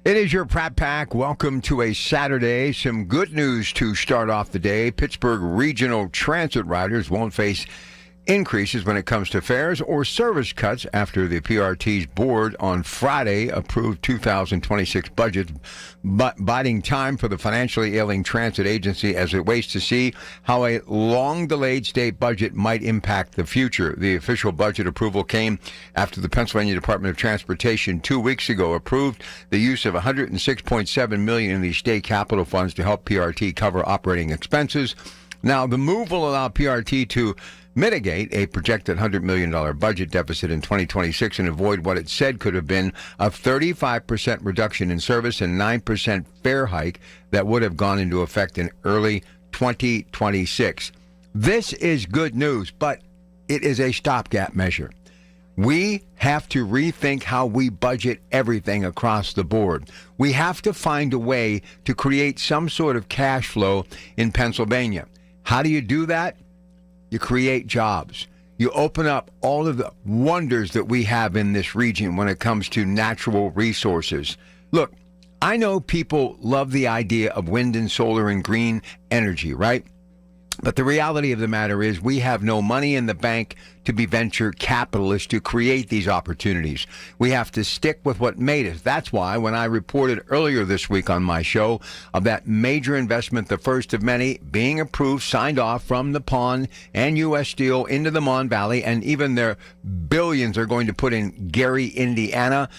It is your Pratt Pack. Welcome to a Saturday. Some good news to start off the day. Pittsburgh Regional Transit riders won't face increases when it comes to fares or service cuts after the PRT's board on Friday approved 2026 budget, biding time for the financially ailing transit agency as it waits to see how a long-delayed state budget might impact the future. The official budget approval came after the Pennsylvania Department of Transportation 2 weeks ago approved the use of $106.7 million in the state capital funds to help PRT cover operating expenses. Now, the move will allow PRT to mitigate a projected $100 million budget deficit in 2026 and avoid what it said could have been a 35% reduction in service and 9% fare hike that would have gone into effect in early 2026. This is good news, but it is a stopgap measure. We have to rethink how we budget everything across the board. We have to find a way to create some sort of cash flow in Pennsylvania. How do you do that? You create jobs. You open up all of the wonders that we have in this region when it comes to natural resources. Look, I know people love the idea of wind and solar and green energy, right? But the reality of the matter is we have no money in the bank to be venture capitalists to create these opportunities. We have to stick with what made us. That's why when I reported earlier this week on my show of that major investment, the first of many, being approved, signed off from the Pond and U.S. Steel into the Mon Valley, and even their billions are going to put in Gary, Indiana.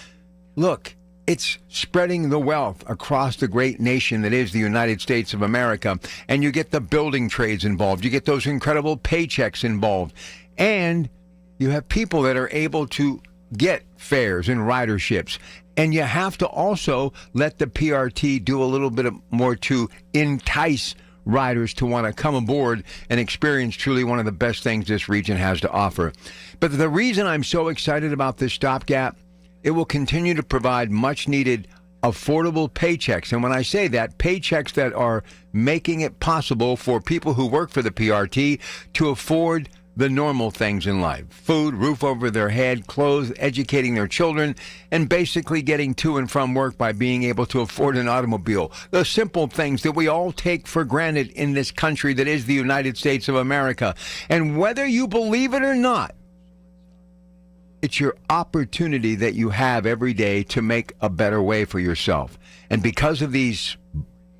Look, it's spreading the wealth across the great nation that is the United States of America. And you get the building trades involved. You get those incredible paychecks involved. And you have people that are able to get fares and riderships. And you have to also let the PRT do a little bit more to entice riders to want to come aboard and experience truly one of the best things this region has to offer. But the reason I'm so excited about this stopgap, it will continue to provide much-needed affordable paychecks. And when I say that, paychecks that are making it possible for people who work for the PRT to afford the normal things in life. Food, roof over their head, clothes, educating their children, and basically getting to and from work by being able to afford an automobile. The simple things that we all take for granted in this country that is the United States of America. And whether you believe it or not, it's your opportunity that you have every day to make a better way for yourself. And because of these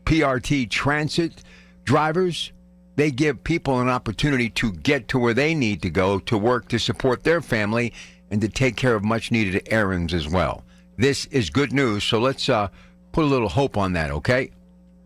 PRT transit drivers, they give people an opportunity to get to where they need to go to work to support their family and to take care of much needed errands as well. This is good news, so let's put a little hope on that, okay?